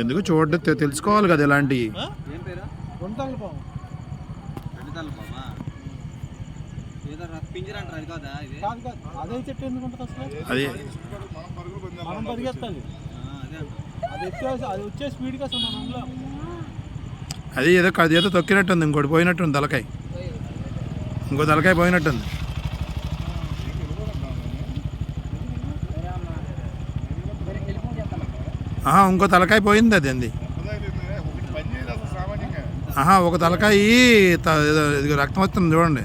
ఎందుకు చూడ తెలుసుకోవాలి కదా ఇలాంటివి. అది అది ఏదో తొక్కినట్టుంది, ఇంకోటి పోయినట్టుంది తలకాయ, ఇంకో తలకాయ పోయినట్టుంది. ఇంకో తలకాయ పోయింది అది అంది. ఒక తలకాయ రక్తం వస్తుంది చూడండి.